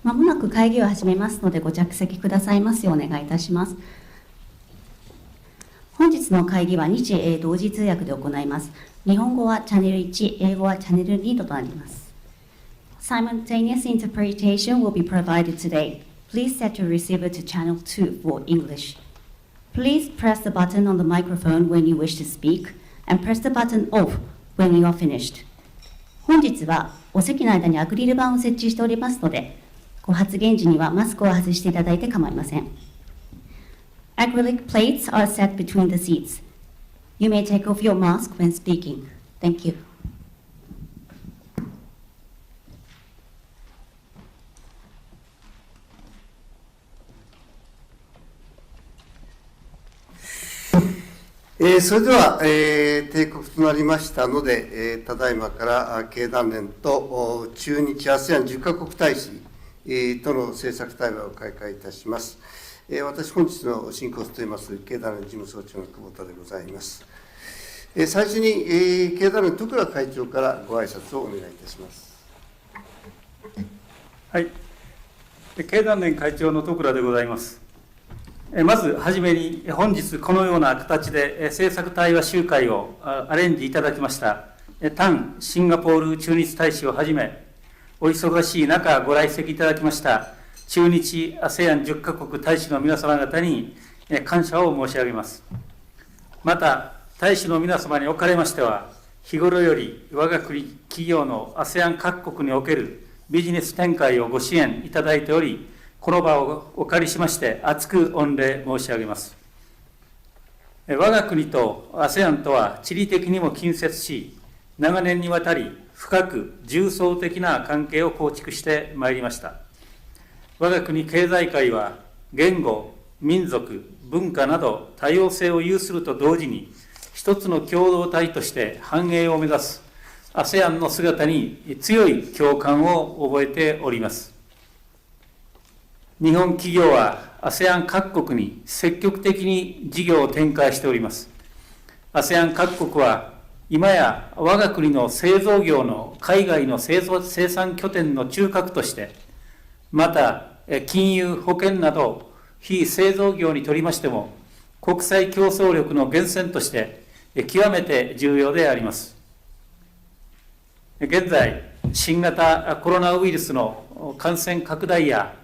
まもなく会議を始めますので、ご着席くださいますようお願いいたします。本日の会議は日英同時通訳で行います。日本語はチャンネル1、英語はチャンネル2となります。Simultaneous interpretation will be provided today. Please set your receiver to channel 2 for English. Please press the button on the microphone when you wish to speak and press the button off when you are finished. 本日はお席の間にアクリル板を設置しておりますので、ご発言時にはマスクを外していただいて構いません。Acrylic plates are set between the seats. You may take off your mask when speaking. Thank you. それでは、定刻となりましたので、ただいまから経団連と駐日 ASEAN10 カ国大使との政策対話を開会いたします。私、本日の進行を務めます経団連事務総長の久保田でございます。最初に経団連徳良会長からご挨拶をお願いいたします。はい、経団連会長の徳良でございます。まずはじめに、本日このような形で政策対話集会をアレンジいただきましたタンシンガポール駐日大使をはじめ、お忙しい中ご来席いただきました駐日 ASEAN10 カ国大使の皆様方に感謝を申し上げます。また、大使の皆様におかれましては、日頃より我が国企業の ASEAN 各国におけるビジネス展開をご支援いただいており、この場をお借りしまして厚く御礼申し上げます。我が国と ASEAN とは地理的にも近接し、長年にわたり深く重層的な関係を構築してまいりました。我が国経済界は言語、民族、文化など多様性を有すると同時に、一つの共同体として繁栄を目指す ASEAN の姿に強い共感を覚えております。日本企業は ASEAN 各国に積極的に事業を展開しております。ASEAN 各国は今や我が国の製造業の海外の生産拠点の中核として、また金融、保険など非製造業にとりましても、国際競争力の源泉として極めて重要であります。現在、新型コロナウイルスの感染拡大や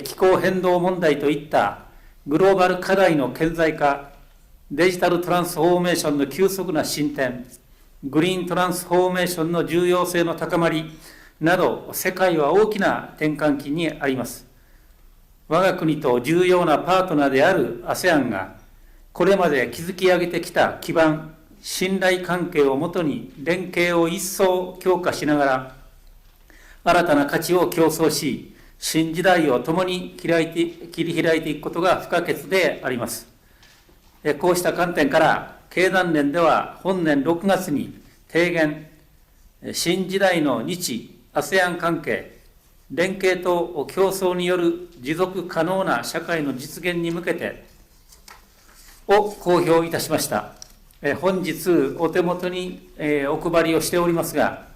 気候変動問題といったグローバル課題の顕在化、デジタルトランスフォーメーションの急速な進展、グリーントランスフォーメーションの重要性の高まりなど、世界は大きな転換期にあります。我が国と重要なパートナーである ASEAN が、これまで築き上げてきた基盤、信頼関係をもとに連携を一層強化しながら、新たな価値を競争し、新時代を共に切り開いていくことが不可欠であります。こうした観点から、経団連では本年6月に提言、新時代の日 ASEAN 関係、連携と競争による持続可能な社会の実現に向けてを公表いたしました。本日お手元にお配りをしておりますが、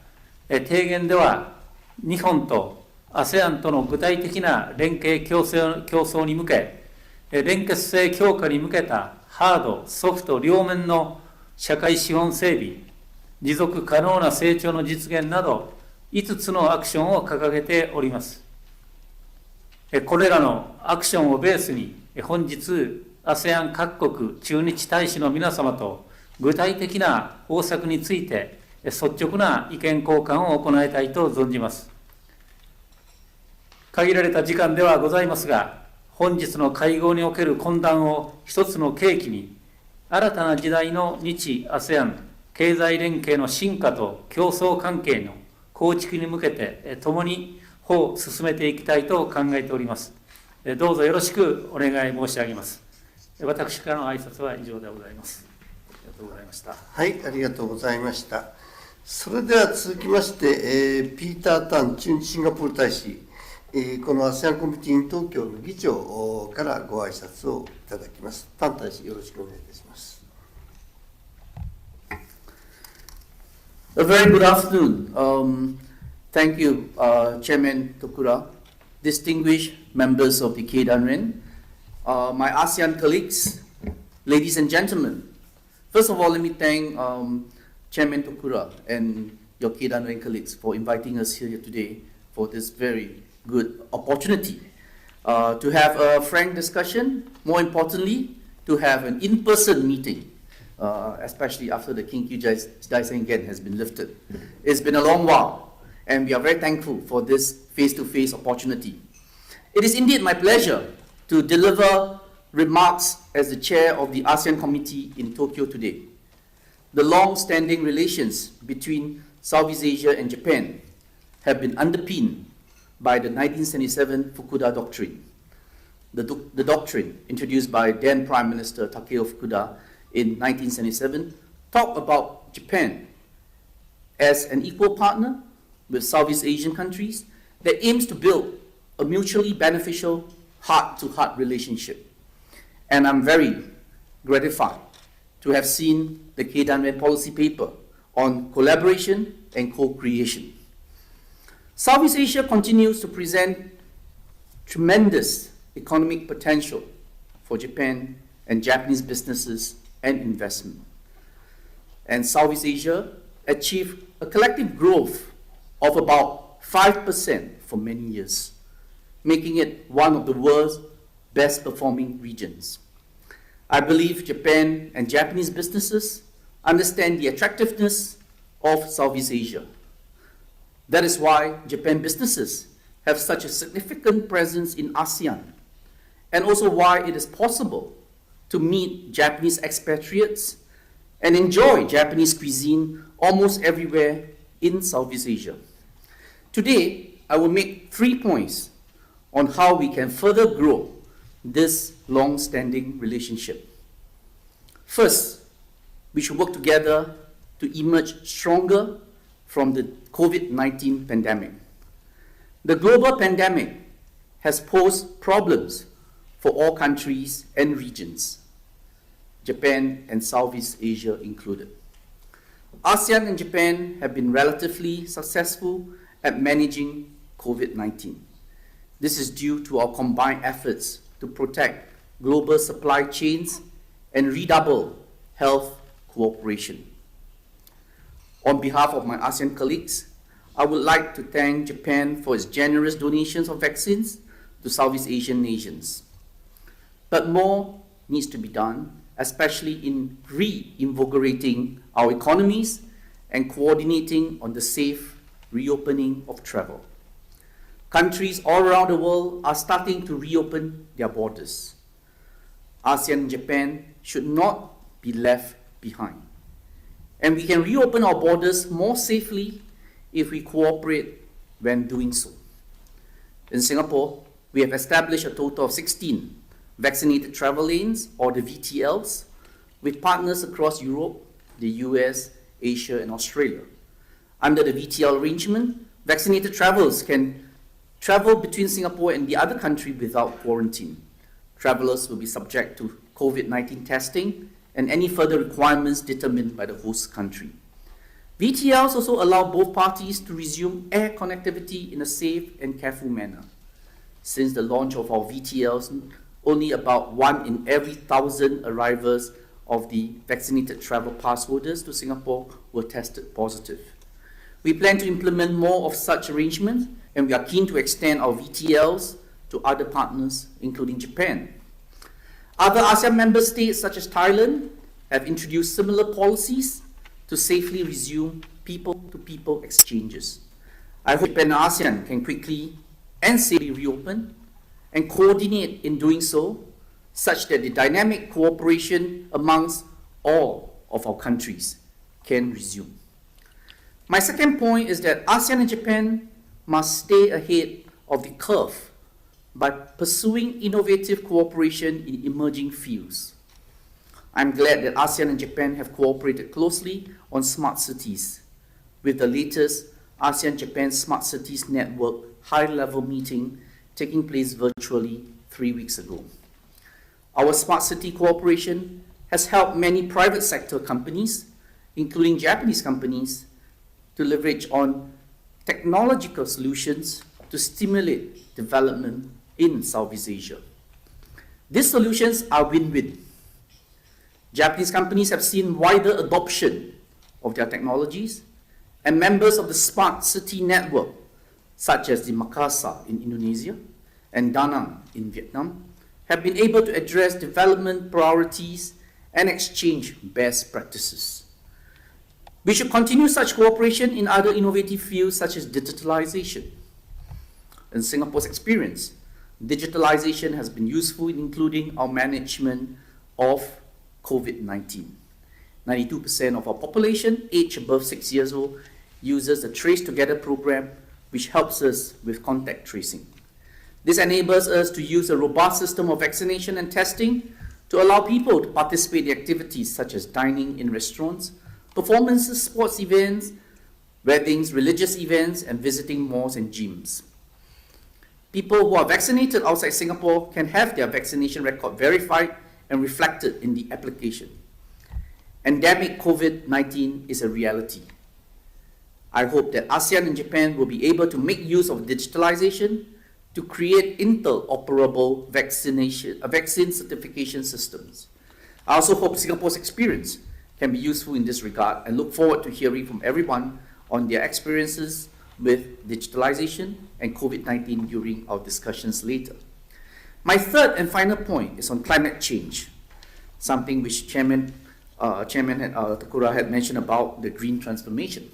提言では日本と ASEAN との具体的な連携競争に向け、連結性強化に向けたハード、ソフト両面の社会資本整備、持続可能な成長の実現など、5つのアクションを掲げております。これらのアクションをベースに、本日、ASEAN 各国駐日大使の皆様と具体的な方策について率直な意見交換を行いたいと存じます。限られた時間ではございますが、本日の会合における懇談を一つの契機に、新たな時代の日 ASEAN 経済連携の進化と競争関係の構築に向けて共に歩を進めていきたいと考えております。どうぞよろしくお願い申し上げます。私からの挨拶は以上でございます。ありがとうございました。はい、ありがとうございました。それでは続きまして、ピーター・タン駐日シンガポール大使、この ASEAN コミュニティ東京の議長からご挨拶をいただきます。タン大使、よろしくお願いいたします。A very good afternoon. Thank you, Chairman Tokura, distinguished members of the Keidanren, my ASEAN colleagues, ladies and gentlemen. First of all, let me thank Chairman Tokura and your Keidanren colleagues for inviting us here today for this very good opportunity to have a frank discussion, more importantly, to have an in-person meeting, especially after the Kinki Jidai has been lifted. It's been a long while, and we are very thankful for this face-to-face opportunity. It is indeed my pleasure to deliver remarks as the chair of the ASEAN Committee in Tokyo today. The long-standing relations between Southeast Asia and Japan have been underpinned by the 1977 Fukuda Doctrine. The doctrine, introduced by then Prime Minister Takeo Fukuda in 1977, talked about Japan as an equal partner with Southeast Asian countries that aims to build a mutually beneficial heart-to-heart relationship. And I'm very gratified to have seen the Keidanren policy paper on collaboration and co-creation. Southeast Asia continues to present tremendous economic potential for Japan and Japanese businesses and investment. And Southeast Asia achieved a collective growth of about 5% for many years, making it one of the world's best performing regions. I believe Japan and Japanese businesses understand the attractiveness of Southeast Asia. That is why Japan businesses have such a significant presence in ASEAN, and also why it is possible to meet Japanese expatriates and enjoy Japanese cuisine almost everywhere in Southeast Asia. Today, I will make 3 points on how we can further grow this long-standing relationship. First, we should work together to emerge stronger from the COVID-19 pandemic. The global pandemic has posed problems for all countries and regions, Japan and Southeast Asia included. ASEAN and Japan have been relatively successful at managing COVID-19. This is due to our combined efforts to protect global supply chains and redouble health cooperation. On behalf of my ASEAN colleagues, I would like to thank Japan for its generous donations of vaccines to Southeast Asian nations. But more needs to be done, especially in reinvigorating our economies and coordinating on the safe reopening of travel. Countries all around the world are starting to reopen their borders. ASEAN and Japan should not be left behind. And we can reopen our borders more safely if we cooperate when doing so. In Singapore, we have established a total of 16 vaccinated travel lanes, or the VTLs, with partners across Europe, the US, Asia, and Australia. Under the VTL arrangement, vaccinated travelers can travel between Singapore and the other country without quarantine. Travelers will be subject to COVID-19 testing and any further requirements determined by the host country. VTLs also allow both parties to resume air connectivity in a safe and careful manner. Since the launch of our VTLs, only about 1 in every 1,000 arrivals of the vaccinated travel pass holders to Singapore were tested positive. We plan to implement more of such arrangements, and we are keen to extend our VTLs to other partners, including Japan. Other ASEAN member states, such as Thailand, have introduced similar policies to safely resume people-to-people exchanges. I hope Japan and ASEAN can quickly and safely reopen and coordinate in doing so, such that the dynamic cooperation amongst all of our countries can resume. My second point is that ASEAN and Japan must stay ahead of the curve by pursuing innovative cooperation in emerging fields. I'm glad that ASEAN and Japan have cooperated closely on smart cities, with the latest ASEAN-Japan Smart Cities Network high-level meeting taking place virtually 3 weeks ago. Our smart city cooperation has helped many private sector companies, including Japanese companies, to leverage on technological solutions to stimulate development in Southeast Asia. These solutions are win-win. Japanese companies have seen wider adoption of their technologies, and members of the Smart City Network, such as the Makassar in Indonesia and Da Nang in Vietnam, have been able to address development priorities and exchange best practices. We should continue such cooperation in other innovative fields such as digitalization. In Singapore's experience, digitalization has been useful in including our management of COVID-19. 92% of our population aged above 6 years old uses the Trace Together program, which helps us with contact tracing. This enables us to use a robust system of vaccination and testing to allow people to participate in activities such as dining in restaurants, performances, sports events, weddings, religious events, and visiting malls and gyms. People who are vaccinated outside Singapore can have their vaccination record verified and reflected in the application. Endemic COVID-19 is a reality. I hope that ASEAN and Japan will be able to make use of digitalization to create interoperable vaccine certification systems. I also hope Singapore's experience can be useful in this regard and look forward to hearing from everyone on their experiences with digitalization and COVID-19 during our discussions later. My third and final point is on climate change, something which Chairman Takura had mentioned about the green transformation.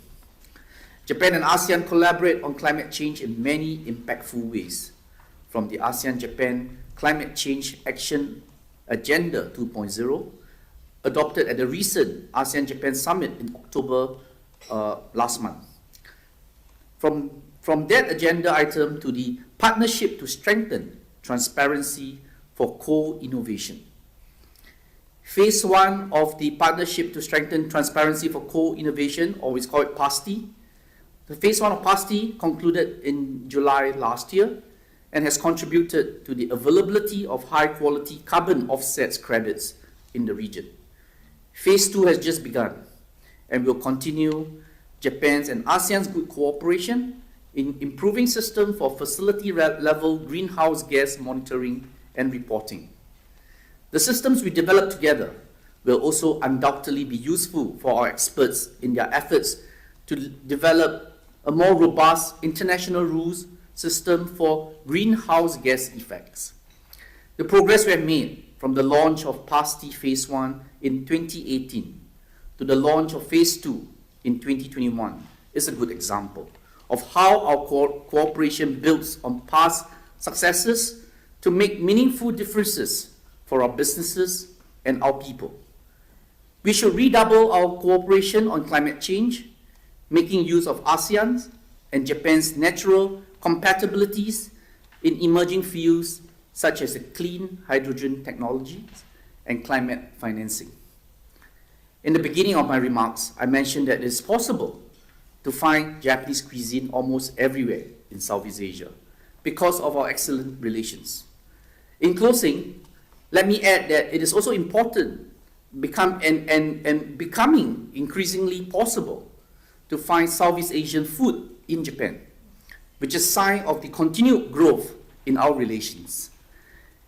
Japan and ASEAN collaborate on climate change in many impactful ways, from the ASEAN-Japan Climate Change Action Agenda 2.0, adopted at the recent ASEAN-Japan Summit in October last month. From that agenda item to the Partnership to Strengthen Transparency for Co-Innovation. Phase 1 of the Partnership to Strengthen Transparency for Co-Innovation, or we call it PASTI. The Phase 1 of PASTI concluded in July last year and has contributed to the availability of high-quality carbon offsets credits in the region. Phase 2 has just begun and will continue Japan's and ASEAN's good cooperation in improving system for facility-level greenhouse gas monitoring and reporting. The systems we develop together will also undoubtedly be useful for our experts in their efforts to develop a more robust international rules system for greenhouse gas effects. The progress we have made from the launch of PASTI Phase 1 in 2018 to the launch of Phase 2 in 2021 is a good example of how our cooperation builds on past successes to make meaningful differences for our businesses and our people. We should redouble our cooperation on climate change, making use of ASEAN's and Japan's natural compatibilities in emerging fields such as clean hydrogen technologies and climate financing. In the beginning of my remarks, I mentioned that it is possible to find Japanese cuisine almost everywhere in Southeast Asia because of our excellent relations. In closing, let me add that it is also important becoming increasingly possible to find Southeast Asian food in Japan, which is a sign of the continued growth in our relations.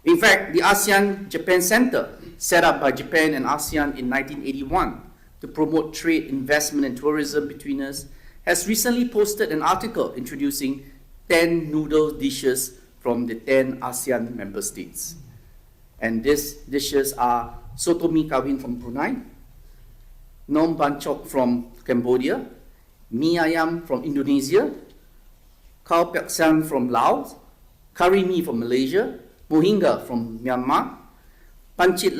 In fact, the ASEAN-Japan Center, set up by Japan and ASEAN in 1981, to promote trade, investment, and tourism between us, has recently posted an article introducing 10 noodle dishes from the 10 ASEAN member states. And these dishes are Soto Mi Kawin from Brunei, Nom Bancok from Cambodia, Mi Ayam from Indonesia, Khao Piak Sang from Laos, Kari Mi from Malaysia, Mohinga from Myanmar, Pancit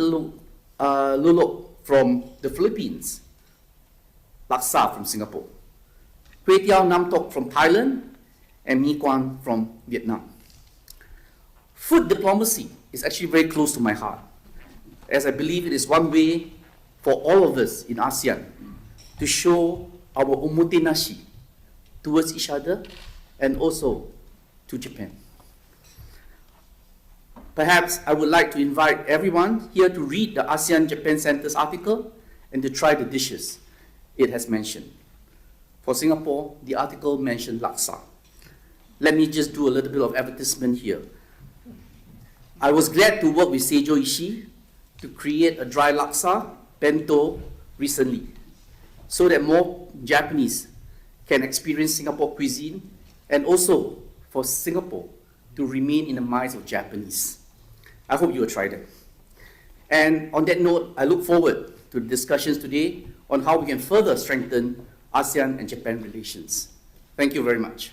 Lulok from the Philippines, Laksa from Singapore, Kway Teow Nam Tok from Thailand, and Mi Quan from Vietnam. Food diplomacy is actually very close to my heart, as I believe it is one way for all of us in ASEAN to show our omotenashi towards each other and also to Japan. Perhaps I would like to invite everyone here to read the ASEAN-Japan Center's article and to try the dishes it has mentioned. For Singapore, the article mentioned laksa. Let me just do a little bit of advertisement here. I was glad to work with Seijo Ishii to create a dry laksa bento recently, so that more Japanese can experience Singapore cuisine and also for Singapore to remain in the minds of Japanese. I hope you will try them. And on that note, I look forward to the discussions today on how we can further strengthen ASEAN and Japan relations. Thank you very much.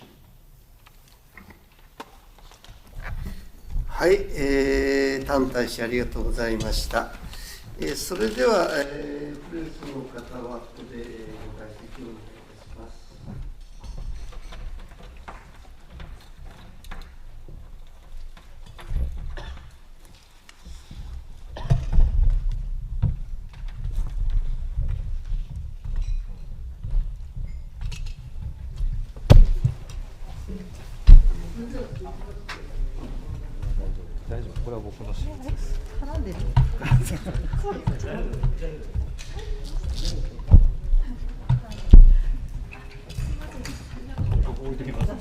はい、丹大使ありがとうございました。それでは、プレスの方はここでご退席をお願いいたします。大丈夫、これは僕の仕事です。絡んでる。置いてきます。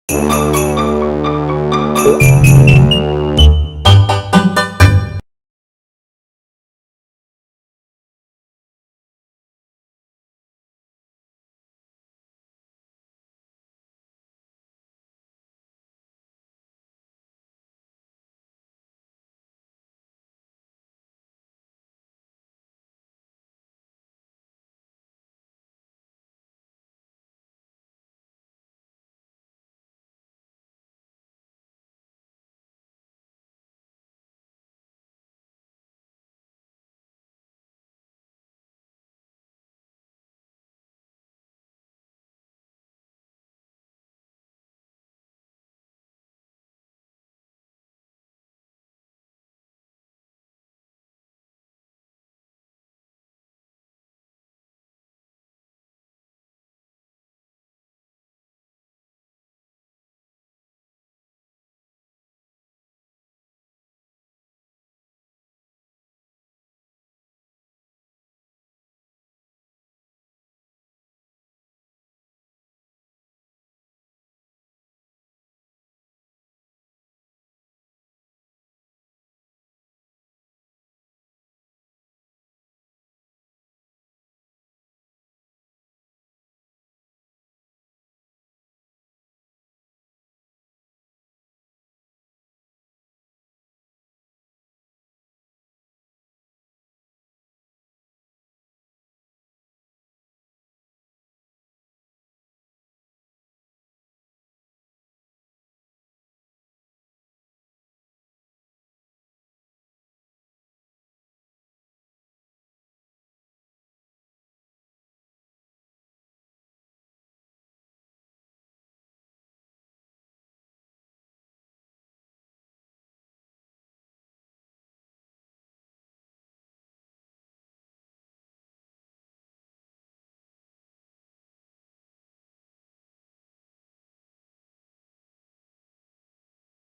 す。